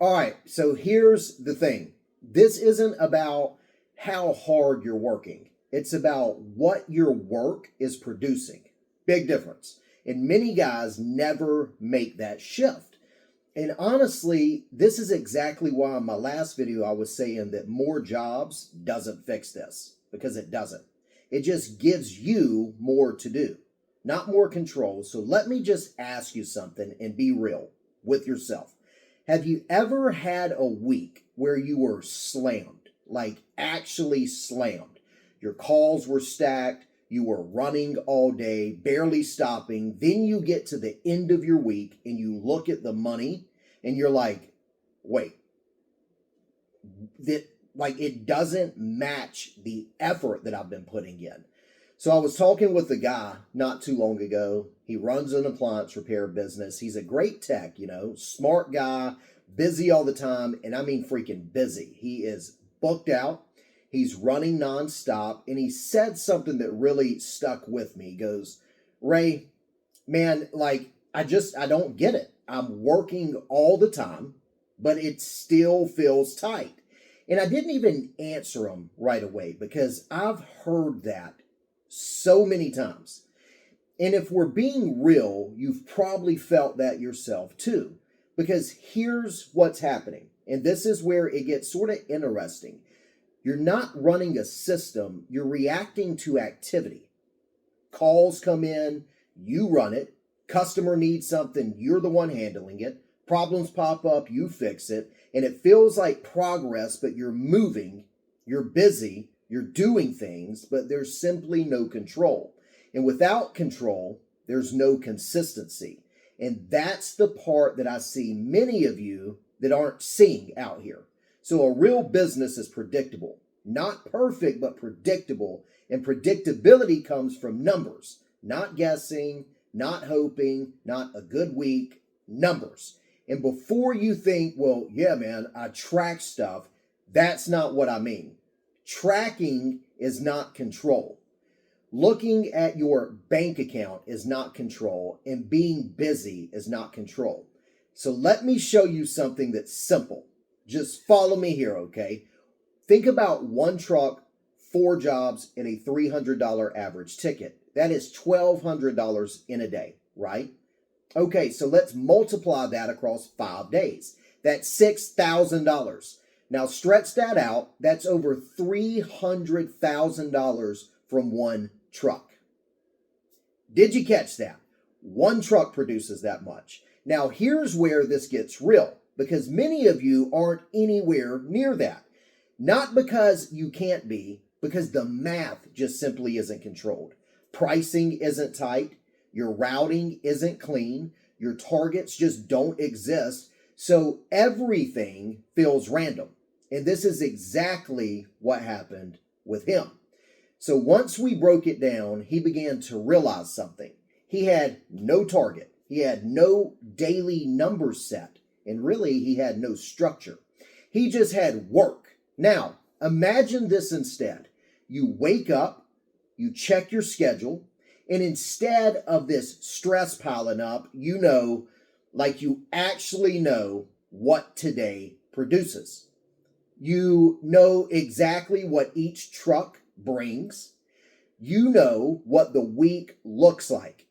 All right, so here's the thing. This isn't about how hard you're working. It's about what your work is producing. Big difference. And many guys never make that shift. And honestly, this is exactly why in my last video I was saying that more jobs doesn't fix this, because it doesn't. It just gives you more to do, not more control. So let me just ask you something and be real with yourself. Have you ever had a week where you were slammed, like actually slammed? Your calls were stacked, you were running all day, barely stopping. Then you get to the end of your week and you look at the money and you're like, wait, it doesn't match the effort that I've been putting in. So I was talking with a guy not too long ago. He runs an appliance repair business. He's a great tech, smart guy, busy all the time. And I mean freaking busy. He is booked out. He's running nonstop. And he said something that really stuck with me. He goes, Ray, man, I don't get it. I'm working all the time, but it still feels tight. And I didn't even answer him right away because I've heard that so many times. And if we're being real, you've probably felt that yourself too. Because here's what's happening. And this is where it gets sort of interesting. You're not running a system, you're reacting to activity. Calls come in, you run it. Customer needs something, you're the one handling it. Problems pop up, you fix it. And it feels like progress, but you're moving, you're busy, you're doing things, but there's simply no control. And without control, there's no consistency. And that's the part that I see many of you that aren't seeing out here. So a real business is predictable. Not perfect, but predictable. And predictability comes from numbers. Not guessing, not hoping, not a good week, numbers. And before you think, well, yeah, man, I track stuff, that's not what I mean. Tracking is not control. Looking at your bank account is not control, and being busy is not control. So let me show you something that's simple. Just follow me here, okay? Think about one truck, 4 jobs, and a $300 average ticket. That is $1,200 in a day, right? Okay, so let's multiply that across 5 days. That's $6,000. Now stretch that out. That's over $300,000 from one truck. Did you catch that? One truck produces that much. Now here's where this gets real, because many of you aren't anywhere near that. Not because you can't be, because the math just simply isn't controlled. Pricing isn't tight. Your routing isn't clean. Your targets just don't exist. So everything feels random. And this is exactly what happened with him. So once we broke it down, he began to realize something. He had no target. He had no daily number set. And really, he had no structure. He just had work. Now, imagine this instead. You wake up, you check your schedule, and instead of this stress piling up, you actually know what today produces. You know exactly what each truck brings. You know what the week looks like.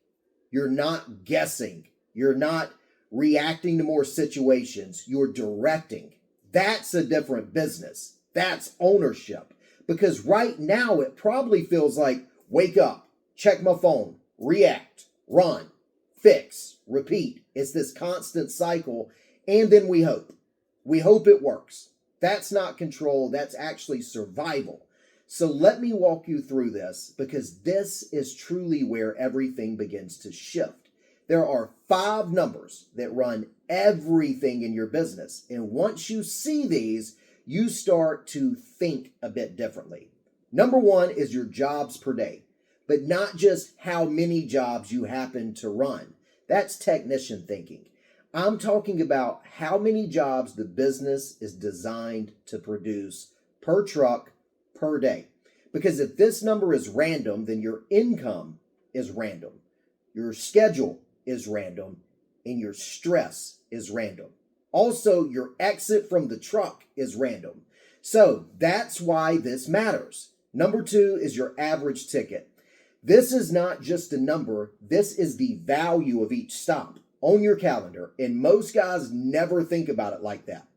You're not guessing. You're not reacting to more situations. You're directing. That's a different business. That's ownership. Because right now it probably feels like wake up, check my phone, react, run, fix, repeat. It's this constant cycle. And then we hope. We hope it works. That's not control. That's actually survival. So let me walk you through this, because this is truly where everything begins to shift. There are 5 numbers that run everything in your business. And once you see these, you start to think a bit differently. Number 1 is your jobs per day, but not just how many jobs you happen to run. That's technician thinking. I'm talking about how many jobs the business is designed to produce per truck per day. Because if this number is random, then your income is random, your schedule is random, and your stress is random. Also, your exit from the truck is random. So that's why this matters. Number 2 is your average ticket. This is not just a number, this is the value of each stop on your calendar. And most guys never think about it like that.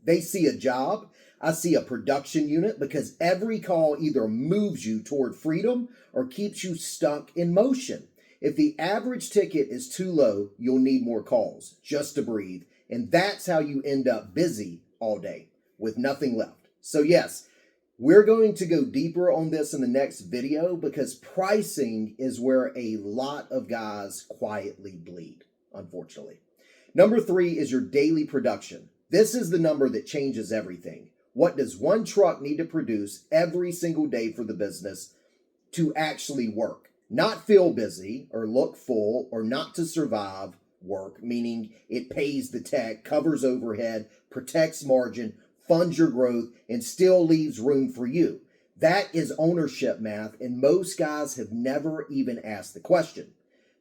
They see a job, I see a production unit, because every call either moves you toward freedom or keeps you stuck in motion. If the average ticket is too low, you'll need more calls just to breathe. And that's how you end up busy all day with nothing left. So yes, we're going to go deeper on this in the next video, because pricing is where a lot of guys quietly bleed, unfortunately. Number 3 is your daily production. This is the number that changes everything. What does one truck need to produce every single day for the business to actually work? Not feel busy or look full, or not to survive work, meaning it pays the tech, covers overhead, protects margin, funds your growth, and still leaves room for you. That is ownership math, and most guys have never even asked the question.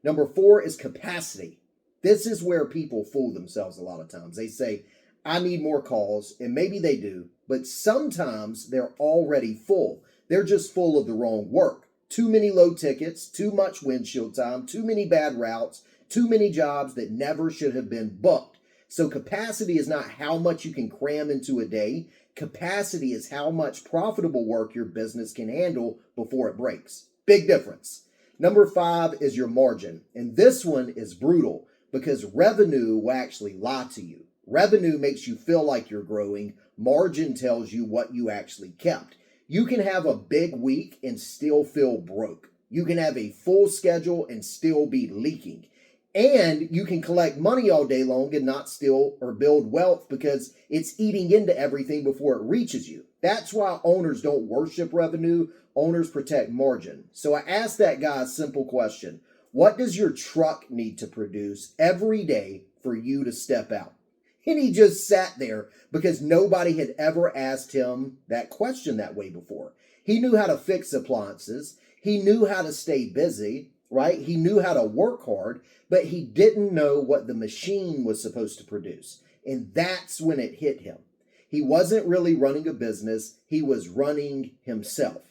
Number 4 is capacity. This is where people fool themselves a lot of times. They say, I need more calls, and maybe they do, but sometimes they're already full. They're just full of the wrong work. Too many low tickets, too much windshield time, too many bad routes, too many jobs that never should have been booked. So capacity is not how much you can cram into a day. Capacity is how much profitable work your business can handle before it breaks. Big difference. Number 5 is your margin. And this one is brutal, because revenue will actually lie to you. Revenue makes you feel like you're growing. Margin tells you what you actually kept. You can have a big week and still feel broke. You can have a full schedule and still be leaking. And you can collect money all day long and not steal or build wealth, because it's eating into everything before it reaches you. That's why owners don't worship revenue. Owners protect margin. So I asked that guy a simple question. What does your truck need to produce every day for you to step out? And he just sat there, because nobody had ever asked him that question that way before. He knew how to fix appliances. He knew how to stay busy, right? He knew how to work hard, but he didn't know what the machine was supposed to produce. And that's when it hit him. He wasn't really running a business. He was running himself.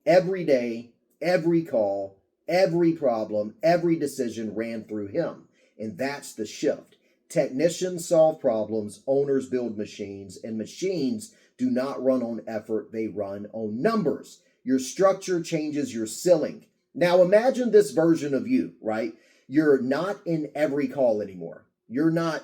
Every day, every call, every problem, every decision ran through him. And that's the shift. Technicians solve problems, owners build machines, and machines do not run on effort, they run on numbers. Your structure changes your ceiling. Now imagine this version of you, right? You're not in every call anymore. You're not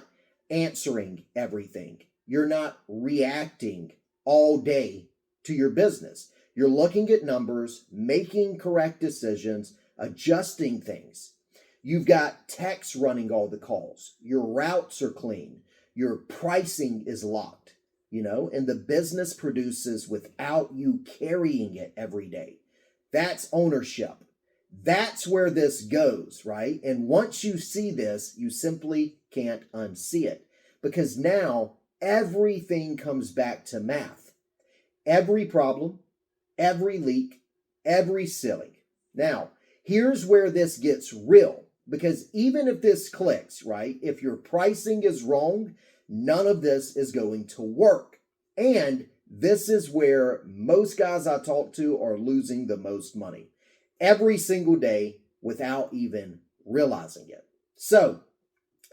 answering everything. You're not reacting all day to your business. You're looking at numbers, making correct decisions, adjusting things. You've got techs running all the calls. Your routes are clean. Your pricing is locked, and the business produces without you carrying it every day. That's ownership. That's where this goes, right? And once you see this, you simply can't unsee it, because now everything comes back to math. Every problem, every leak, every ceiling. Now, here's where this gets real. Because even if this clicks, right, if your pricing is wrong, none of this is going to work. And this is where most guys I talk to are losing the most money every single day without even realizing it. So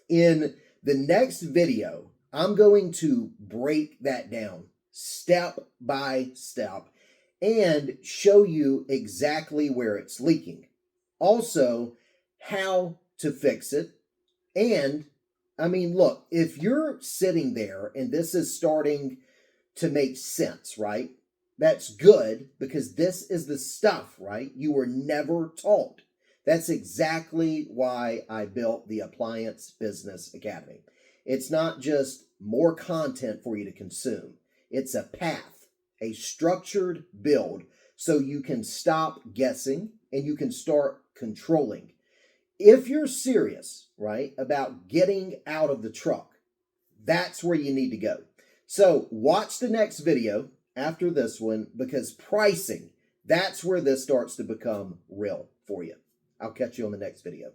in the next video, I'm going to break that down step by step and show you exactly where it's leaking. Also, how to fix it. And look, if you're sitting there and this is starting to make sense, right? That's good, because this is the stuff, right? You were never taught. That's exactly why I built the Appliance Business Academy. It's not just more content for you to consume. It's a path, a structured build, so you can stop guessing and you can start controlling. If you're serious, right, about getting out of the truck, that's where you need to go. So watch the next video after this one, because pricing, that's where this starts to become real for you. I'll catch you on the next video.